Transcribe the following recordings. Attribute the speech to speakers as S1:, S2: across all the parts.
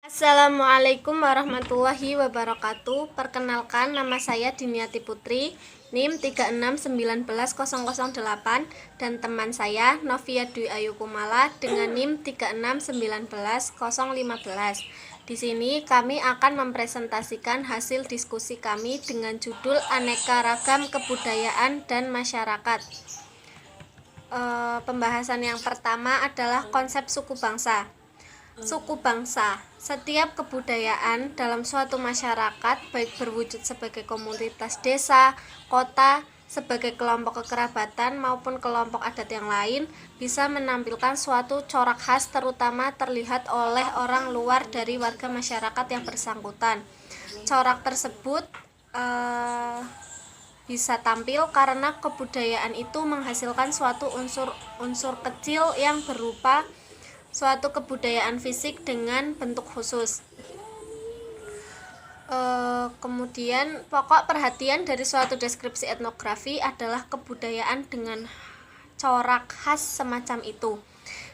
S1: Assalamualaikum warahmatullahi wabarakatuh. Perkenalkan, nama saya Diniati Putri, NIM 36190008, dan teman saya Novia Dwi Ayu Kumala dengan NIM 36190015. Di sini kami akan mempresentasikan hasil diskusi kami dengan judul Aneka Ragam Kebudayaan dan Masyarakat. Pembahasan yang pertama adalah konsep suku bangsa. Suku bangsa, setiap kebudayaan dalam suatu masyarakat, baik berwujud sebagai komunitas desa, kota, sebagai kelompok kekerabatan maupun kelompok adat yang lain, bisa menampilkan suatu corak khas terutama terlihat oleh orang luar dari warga masyarakat yang bersangkutan. Corak tersebut bisa tampil karena kebudayaan itu menghasilkan suatu unsur kecil yang berupa suatu kebudayaan fisik dengan bentuk khusus. Kemudian pokok perhatian dari suatu deskripsi etnografi adalah kebudayaan dengan corak khas semacam itu.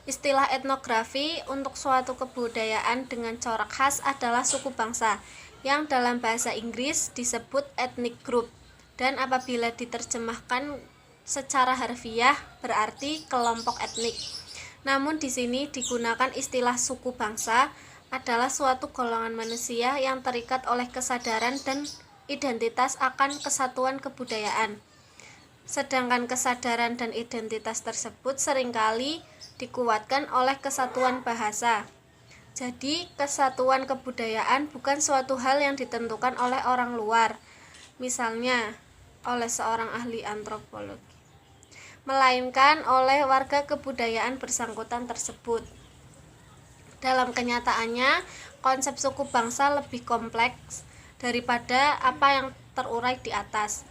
S1: Istilah etnografi untuk suatu kebudayaan dengan corak khas adalah suku bangsa, yang dalam bahasa Inggris disebut ethnic group, dan apabila diterjemahkan secara harfiah berarti kelompok etnik. Namun di sini digunakan istilah suku bangsa adalah suatu golongan manusia yang terikat oleh kesadaran dan identitas akan kesatuan kebudayaan. Sedangkan kesadaran dan identitas tersebut seringkali dikuatkan oleh kesatuan bahasa. Jadi, kesatuan kebudayaan bukan suatu hal yang ditentukan oleh orang luar, misalnya oleh seorang ahli antropologi, melainkan oleh warga kebudayaan bersangkutan tersebut. Dalam kenyataannya, konsep suku bangsa lebih kompleks daripada apa yang terurai di atas.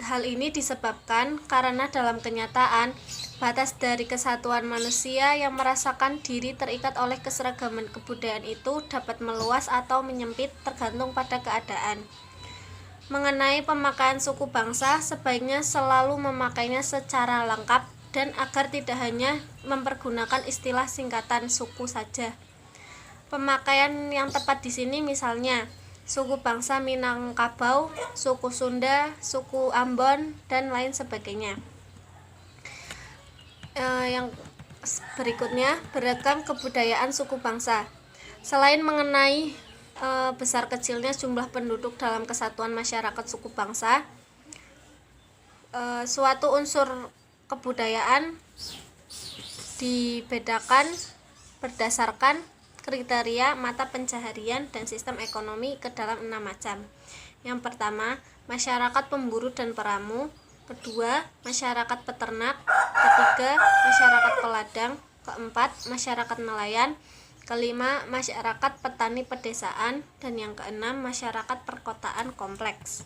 S1: Hal ini disebabkan karena dalam kenyataan, batas dari kesatuan manusia yang merasakan diri terikat oleh keseragaman kebudayaan itu dapat meluas atau menyempit tergantung pada keadaan. Mengenai pemakaian suku bangsa, sebaiknya selalu memakainya secara lengkap dan agar tidak hanya mempergunakan istilah singkatan suku saja. Pemakaian yang tepat di sini misalnya suku bangsa Minangkabau, suku Sunda, suku Ambon, dan lain sebagainya. Yang berikutnya, beragam kebudayaan suku bangsa. Selain mengenai besar kecilnya jumlah penduduk dalam kesatuan masyarakat suku bangsa, suatu unsur kebudayaan dibedakan berdasarkan kriteria mata pencaharian dan sistem ekonomi ke dalam 6 macam. Yang pertama, masyarakat pemburu dan peramu. Kedua, masyarakat peternak. Ketiga, masyarakat peladang. Keempat, masyarakat nelayan. Kelima, masyarakat petani pedesaan. Dan yang keenam, masyarakat perkotaan kompleks.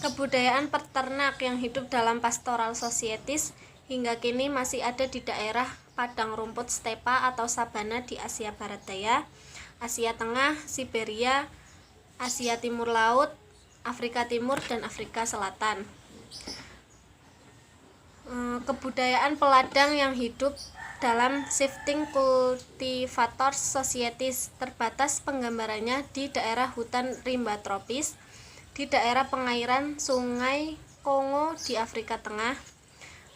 S1: Kebudayaan peternak yang hidup dalam pastoral societies hingga kini masih ada di daerah padang rumput stepa atau sabana di Asia Barat Daya, Asia Tengah, Siberia, Asia Timur Laut, Afrika Timur, dan Afrika Selatan. Kebudayaan peladang yang hidup dalam shifting cultivators societies terbatas penggambarannya di daerah hutan rimba tropis, di daerah pengairan Sungai Kongo di Afrika Tengah,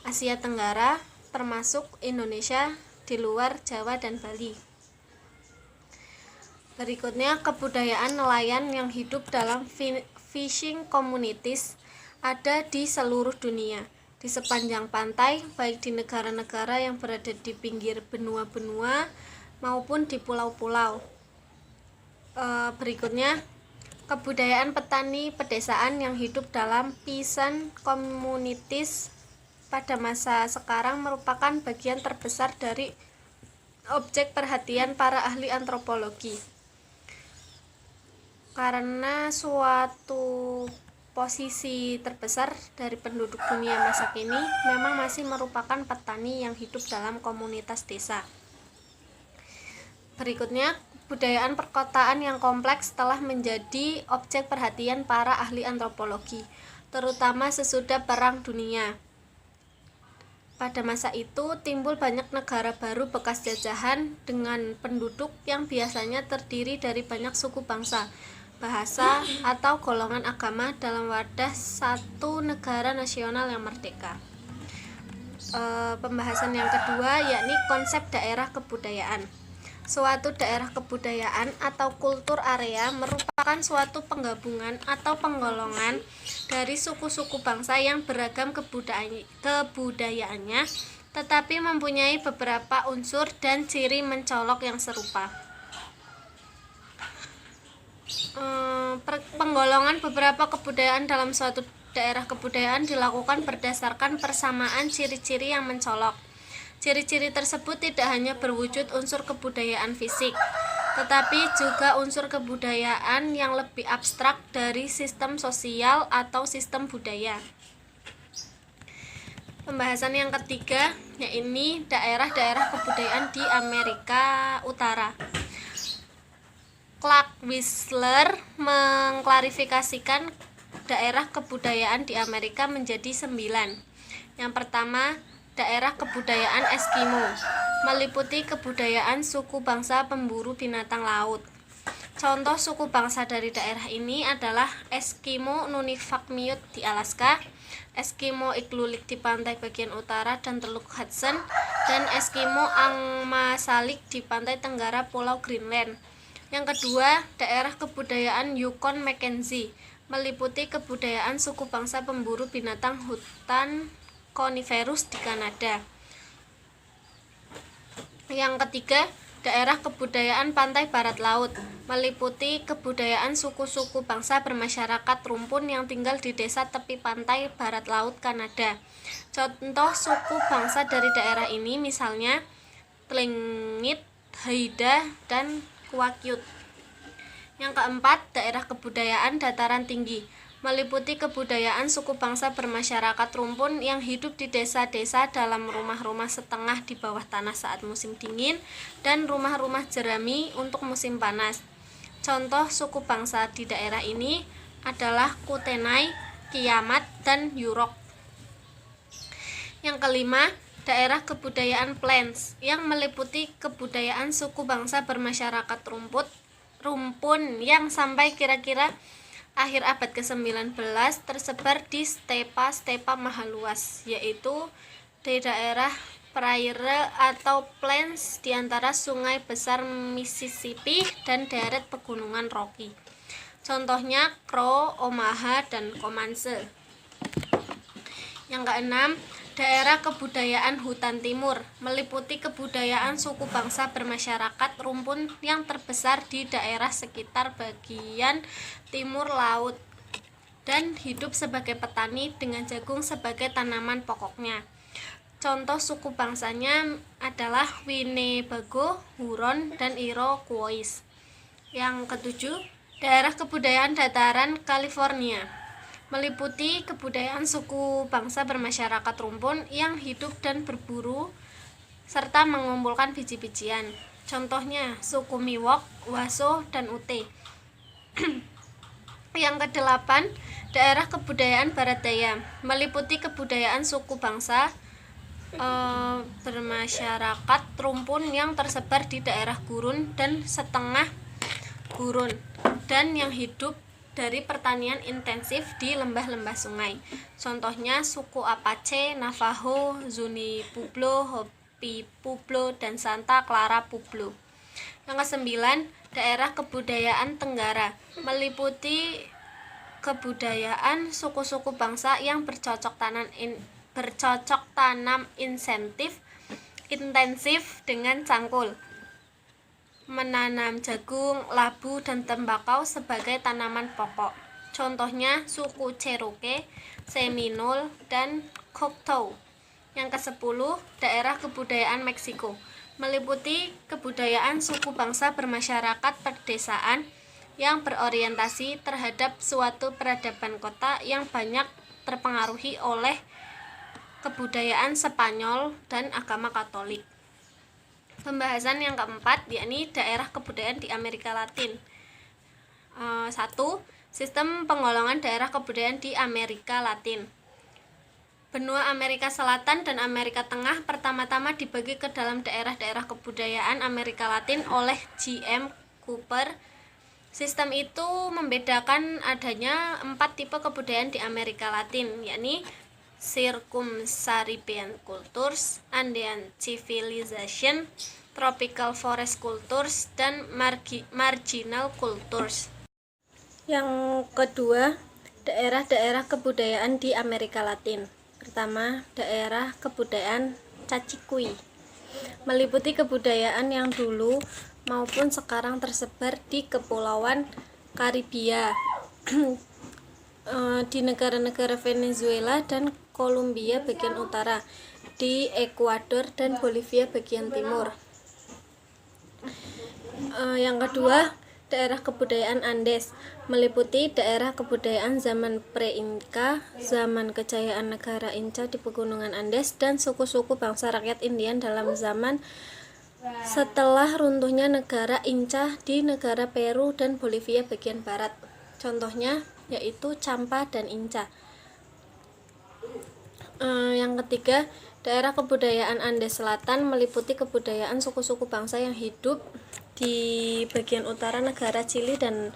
S1: Asia Tenggara, termasuk Indonesia, di luar Jawa dan Bali. Berikutnya, kebudayaan nelayan yang hidup dalam fishing communities ada di seluruh dunia, di sepanjang pantai, baik di negara-negara yang berada di pinggir benua-benua maupun di pulau-pulau. Berikutnya, kebudayaan petani pedesaan yang hidup dalam peasant communities pada masa sekarang merupakan bagian terbesar dari objek perhatian para ahli antropologi, karena suatu posisi terbesar dari penduduk dunia masa kini memang masih merupakan petani yang hidup dalam komunitas desa. Berikutnya, kebudayaan perkotaan yang kompleks telah menjadi objek perhatian para ahli antropologi, terutama sesudah Perang Dunia. Pada masa itu timbul banyak negara baru bekas jajahan dengan penduduk yang biasanya terdiri dari banyak suku bangsa, bahasa, atau golongan agama dalam wadah satu negara nasional yang merdeka. Pembahasan yang kedua yakni konsep daerah kebudayaan. Suatu daerah kebudayaan atau kultur area merupakan suatu penggabungan atau penggolongan dari suku-suku bangsa yang beragam kebudayaannya, tetapi mempunyai beberapa unsur dan ciri mencolok yang serupa. Penggolongan beberapa kebudayaan dalam suatu daerah kebudayaan dilakukan berdasarkan persamaan ciri-ciri yang mencolok. Ciri-ciri tersebut tidak hanya berwujud unsur kebudayaan fisik, tetapi juga unsur kebudayaan yang lebih abstrak dari sistem sosial atau sistem budaya. Pembahasan yang ketiga yakni daerah-daerah kebudayaan di Amerika Utara. Clark Wissler mengklarifikasikan daerah kebudayaan di Amerika menjadi 9. Yang pertama, daerah kebudayaan Eskimo, meliputi kebudayaan suku bangsa pemburu binatang laut. Contoh suku bangsa dari daerah ini adalah Eskimo Nunivakmiut di Alaska, Eskimo Igloolik di pantai bagian utara dan Teluk Hudson, dan Eskimo Angmasalik di pantai tenggara Pulau Greenland. Yang kedua, daerah kebudayaan Yukon Mackenzie, meliputi kebudayaan suku bangsa pemburu binatang hutan Coniferous di Kanada. Yang ketiga, daerah kebudayaan pantai barat laut, meliputi kebudayaan suku-suku bangsa bermasyarakat rumpun yang tinggal di desa tepi pantai barat laut Kanada. Contoh suku bangsa dari daerah ini misalnya Tlingit, Haida, dan Kwakiut. Yang keempat, daerah kebudayaan dataran tinggi, meliputi kebudayaan suku bangsa bermasyarakat rumpun yang hidup di desa-desa dalam rumah-rumah setengah di bawah tanah saat musim dingin dan rumah-rumah jerami untuk musim panas. Contoh suku bangsa di daerah ini adalah Kootenai, Kiamat, dan Yurok. Yang kelima, daerah kebudayaan Plains yang meliputi kebudayaan suku bangsa bermasyarakat rumpun yang sampai kira-kira akhir abad ke-19 tersebar di stepa maha luas, yaitu di daerah prairie atau plains di antara sungai besar Mississippi dan deret pegunungan Rocky. Contohnya Crow, Omaha, dan Comanche. Yang keenam, daerah kebudayaan hutan timur, meliputi kebudayaan suku bangsa bermasyarakat rumpun yang terbesar di daerah sekitar bagian timur laut dan hidup sebagai petani dengan jagung sebagai tanaman pokoknya. Contoh suku bangsanya adalah Winnebago, Huron, dan Iroquois. Yang ketujuh, daerah kebudayaan dataran California, meliputi kebudayaan suku bangsa bermasyarakat rumpun yang hidup dan berburu serta mengumpulkan biji-bijian. Contohnya suku Miwok, Washoe, dan Ute. Yang kedelapan, daerah kebudayaan barat daya, meliputi kebudayaan suku bangsa bermasyarakat rumpun yang tersebar di daerah gurun dan setengah gurun dan yang hidup dari pertanian intensif di lembah-lembah sungai. Contohnya suku Apache, Navajo, Zuni Pueblo, Hopi Pueblo, dan Santa Clara Pueblo. Yang kesembilan, daerah kebudayaan Tenggara, meliputi kebudayaan suku-suku bangsa yang bercocok tanam intensif dengan cangkul, menanam jagung, labu, dan tembakau sebagai tanaman pokok. Contohnya suku Cherokee, Seminole, dan Choctaw. Yang ke-10, daerah kebudayaan Meksiko, meliputi kebudayaan suku bangsa bermasyarakat pedesaan yang berorientasi terhadap suatu peradaban kota yang banyak terpengaruhi oleh kebudayaan Spanyol dan agama Katolik. Pembahasan yang keempat yakni daerah kebudayaan di Amerika Latin. 1. Sistem penggolongan daerah kebudayaan di Amerika Latin. Benua Amerika Selatan dan Amerika Tengah pertama-tama dibagi ke dalam daerah-daerah kebudayaan Amerika Latin oleh J.M. Cooper. Sistem itu membedakan adanya 4 tipe kebudayaan di Amerika Latin, yakni Circumcaribbean Cultures, Andean Civilization, Tropical Forest Cultures, dan Marginal Cultures. Yang kedua, daerah-daerah kebudayaan di Amerika Latin. Pertama, daerah kebudayaan Cacicui, meliputi kebudayaan yang dulu maupun sekarang tersebar di Kepulauan Karibia, di negara-negara Venezuela dan Kolombia bagian utara, di Ekuador dan Bolivia bagian timur. Yang kedua, daerah kebudayaan Andes, meliputi daerah kebudayaan zaman pre-Inca, zaman kejayaan negara Inca di pegunungan Andes, dan suku-suku bangsa rakyat Indian dalam zaman setelah runtuhnya negara Inca di negara Peru dan Bolivia bagian barat. Contohnya yaitu Champa dan Inca. Yang ketiga, daerah kebudayaan Andes Selatan meliputi kebudayaan suku-suku bangsa yang hidup di bagian utara negara Chili dan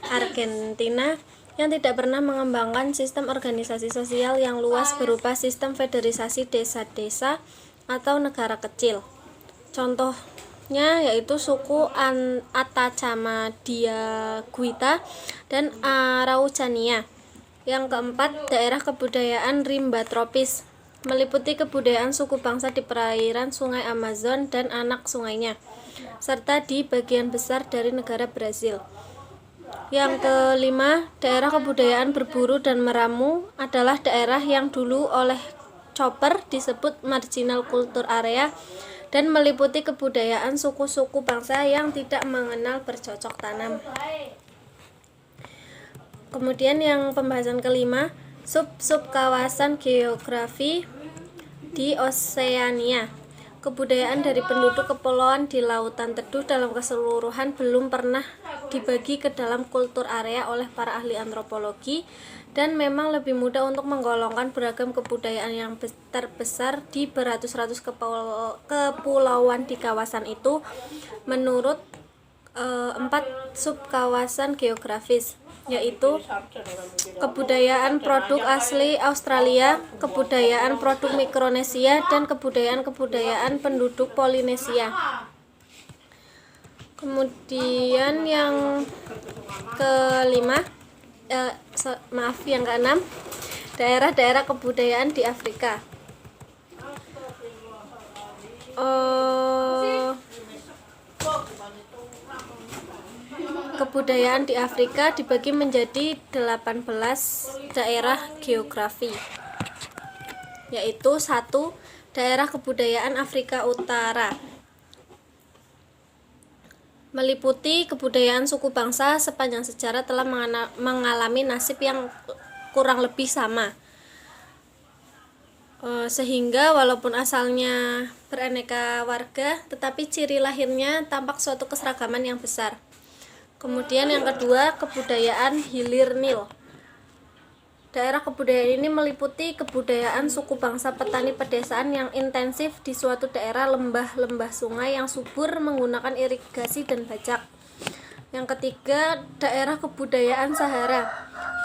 S1: Argentina yang tidak pernah mengembangkan sistem organisasi sosial yang luas berupa sistem federalisasi desa-desa atau negara kecil. Contohnya yaitu suku Atacama Diaguita dan Araucania. Yang keempat, daerah kebudayaan rimba tropis, meliputi kebudayaan suku bangsa di perairan Sungai Amazon dan anak sungainya, serta di bagian besar dari negara Brazil. Yang kelima, daerah kebudayaan berburu dan meramu adalah daerah yang dulu oleh Chopper disebut marginal culture area dan meliputi kebudayaan suku-suku bangsa yang tidak mengenal bercocok tanam. Kemudian yang pembahasan kelima, sub-sub kawasan geografi di Oseania. Kebudayaan dari penduduk kepulauan di Lautan Teduh dalam keseluruhan belum pernah dibagi ke dalam kultur area oleh para ahli antropologi, dan memang lebih mudah untuk menggolongkan beragam kebudayaan yang terbesar di beratus-ratus kepulauan di kawasan itu menurut 4 subkawasan geografis, yaitu kebudayaan produk asli Australia, kebudayaan produk Mikronesia, dan kebudayaan penduduk Polinesia. Kemudian yang kelima, yang keenam, daerah-daerah kebudayaan di Afrika. Kebudayaan di Afrika dibagi menjadi 18 daerah geografi, yaitu 1. Daerah kebudayaan Afrika Utara, meliputi kebudayaan suku bangsa sepanjang sejarah telah mengalami nasib yang kurang lebih sama, sehingga walaupun asalnya beraneka warga, tetapi ciri lahirnya tampak suatu keseragaman yang besar. Kemudian yang kedua, kebudayaan Hilir Nil. Daerah kebudayaan ini meliputi kebudayaan suku bangsa petani pedesaan yang intensif di suatu daerah lembah-lembah sungai yang subur menggunakan irigasi dan bajak. Yang ketiga, daerah kebudayaan Sahara.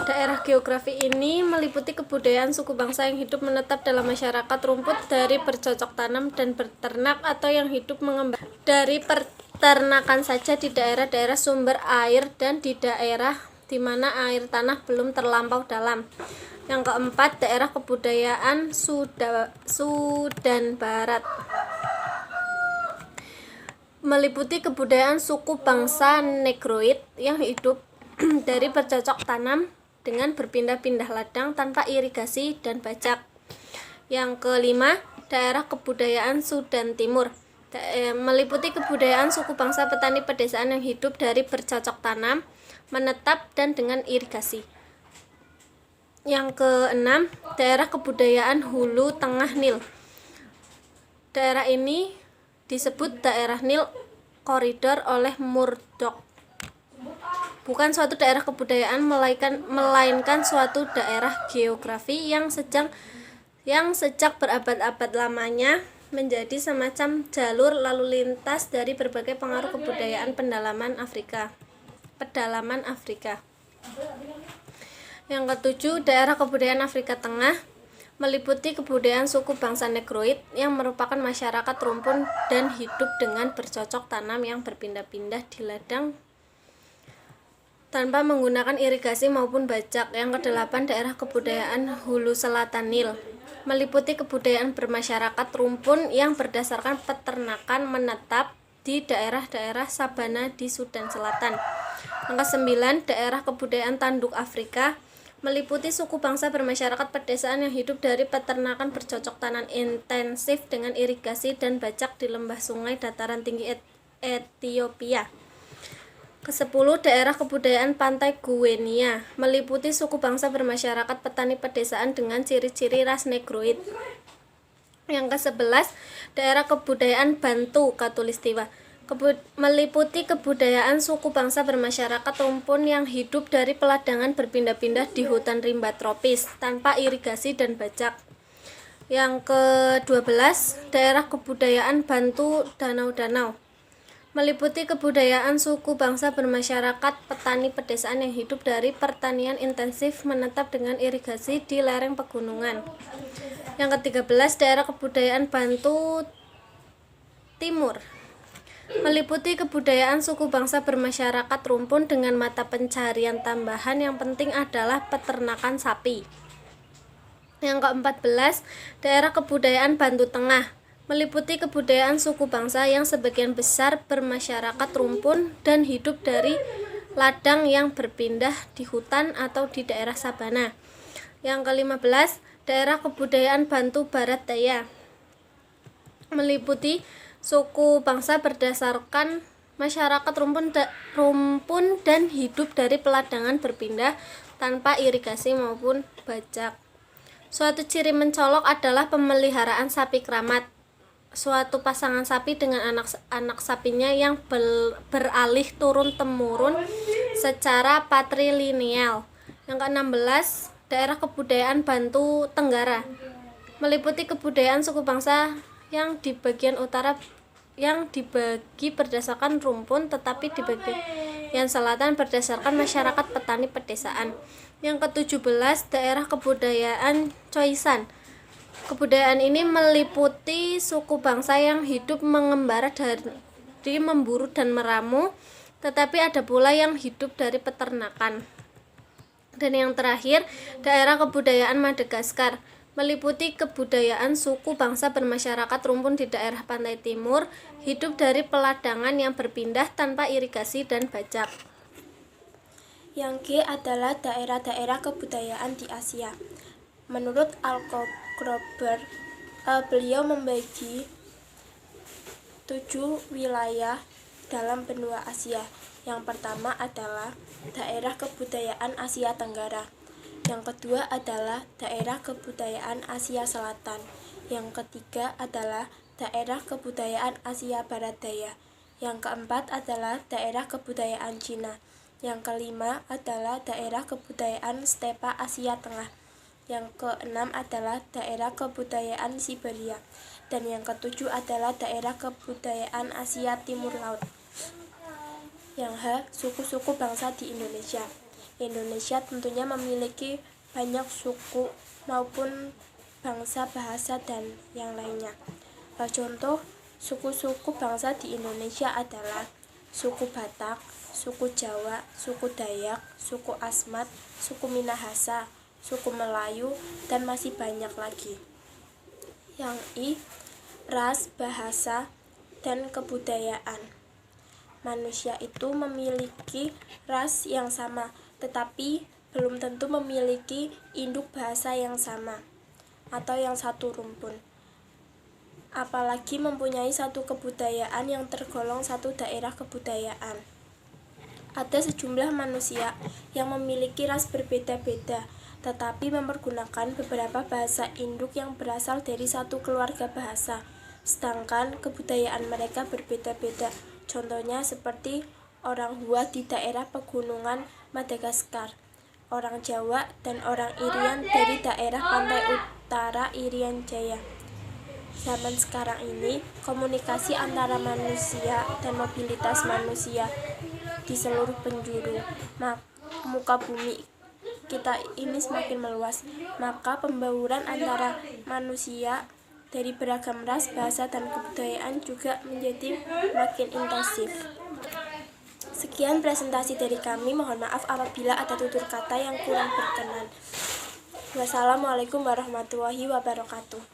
S1: Daerah geografi ini meliputi kebudayaan suku bangsa yang hidup menetap dalam masyarakat rumput dari bercocok tanam dan berternak, atau yang hidup mengembang dari peternakan saja di daerah-daerah sumber air dan di daerah di mana air tanah belum terlampau dalam. Yang keempat, daerah kebudayaan Sudan Barat, meliputi kebudayaan suku bangsa Negroid yang hidup dari bercocok tanam dengan berpindah-pindah ladang tanpa irigasi dan bajak. Yang kelima, daerah kebudayaan Sudan Timur, meliputi kebudayaan suku bangsa petani pedesaan yang hidup dari bercocok tanam, menetap, dan dengan irigasi. Yang keenam, daerah kebudayaan Hulu Tengah Nil. Daerah ini disebut daerah Nil Koridor oleh Murdoch. Bukan suatu daerah kebudayaan, melainkan suatu daerah geografi yang sedang yang sejak berabad-abad lamanya menjadi semacam jalur lalu lintas dari berbagai pengaruh kebudayaan pedalaman Afrika. Yang ketujuh, daerah kebudayaan Afrika Tengah meliputi kebudayaan suku bangsa Negroid yang merupakan masyarakat rumpun dan hidup dengan bercocok tanam yang berpindah-pindah di ladang tanpa menggunakan irigasi maupun bajak. Yang kedelapan, daerah kebudayaan Hulu Selatan Nil meliputi kebudayaan bermasyarakat rumpun yang berdasarkan peternakan menetap di daerah-daerah sabana di Sudan Selatan. Yang kesembilan, daerah kebudayaan Tanduk Afrika meliputi suku bangsa bermasyarakat pedesaan yang hidup dari peternakan bercocok tanam intensif dengan irigasi dan bajak di lembah sungai dataran tinggi Ethiopia. Kesepuluh, daerah kebudayaan Pantai Guinea meliputi suku bangsa bermasyarakat petani pedesaan dengan ciri-ciri ras Negroid. Yang ke-11, daerah kebudayaan Bantu Katulistiwa meliputi kebudayaan suku bangsa bermasyarakat rumpun yang hidup dari peladangan berpindah-pindah di hutan rimba tropis tanpa irigasi dan bajak. Yang ke-12, daerah kebudayaan Bantu Danau-Danau meliputi kebudayaan suku bangsa bermasyarakat petani pedesaan yang hidup dari pertanian intensif menetap dengan irigasi di lereng pegunungan. Yang ke-13, daerah kebudayaan Bantu Timur meliputi kebudayaan suku bangsa bermasyarakat rumpun dengan mata pencaharian tambahan yang penting adalah peternakan sapi. Yang ke-14, daerah kebudayaan Bantu Tengah meliputi kebudayaan suku bangsa yang sebagian besar bermasyarakat rumpun dan hidup dari ladang yang berpindah di hutan atau di daerah sabana. Yang ke-15, daerah kebudayaan Bantu Barat Daya meliputi suku bangsa berdasarkan masyarakat rumpun dan hidup dari peladangan berpindah tanpa irigasi maupun bajak. Suatu ciri mencolok adalah pemeliharaan sapi keramat. Suatu pasangan sapi dengan anak sapinya yang beralih turun-temurun secara patrilineal. Yang ke-16, daerah kebudayaan Bantu Tenggara meliputi kebudayaan suku bangsa yang di bagian utara yang dibagi berdasarkan rumpun, tetapi di bagian selatan berdasarkan masyarakat petani pedesaan. Yang ke-17, daerah kebudayaan Khoisan. Kebudayaan ini meliputi suku bangsa yang hidup mengembara dari memburu dan meramu, tetapi ada pula yang hidup dari peternakan. Dan yang terakhir, daerah kebudayaan Madagaskar meliputi kebudayaan suku bangsa bermasyarakat rumpun di daerah pantai timur, hidup dari peladangan yang berpindah tanpa irigasi dan bajak.
S2: Yang G adalah daerah-daerah kebudayaan di Asia. Menurut Al-Kroeber, beliau membagi 7 wilayah dalam benua Asia. Yang pertama adalah daerah kebudayaan Asia Tenggara. Yang kedua adalah daerah kebudayaan Asia Selatan. Yang ketiga adalah daerah kebudayaan Asia Barat Daya. Yang keempat adalah daerah kebudayaan Cina. Yang kelima adalah daerah kebudayaan Stepa Asia Tengah. Yang keenam adalah daerah kebudayaan Siberia. Dan yang ketujuh adalah daerah kebudayaan Asia Timur Laut. Yang H, suku-suku bangsa di Indonesia. Indonesia tentunya memiliki banyak suku maupun bangsa, bahasa, dan yang lainnya. Contoh, suku-suku bangsa di Indonesia adalah suku Batak, suku Jawa, suku Dayak, suku Asmat, suku Minahasa, suku Melayu, dan masih banyak lagi. Yang I, ras, bahasa, dan kebudayaan. Manusia itu memiliki ras yang sama, tetapi belum tentu memiliki induk bahasa yang sama atau yang satu rumpun. Apalagi mempunyai satu kebudayaan yang tergolong satu daerah kebudayaan. Ada sejumlah manusia yang memiliki ras berbeda-beda, tetapi mempergunakan beberapa bahasa induk yang berasal dari satu keluarga bahasa, sedangkan kebudayaan mereka berbeda-beda. Contohnya seperti orang Hua di daerah pegunungan Madagaskar, orang Jawa dan orang Irian dari daerah pantai utara Irian Jaya. Zaman sekarang ini, komunikasi antara manusia dan mobilitas manusia di seluruh penjuru muka bumi kita ini semakin meluas, maka pembauran antara manusia dari beragam ras, bahasa, dan kebudayaan juga menjadi makin intensif. Sekian presentasi dari kami, mohon maaf apabila ada tutur kata yang kurang berkenan. Wassalamualaikum warahmatullahi wabarakatuh.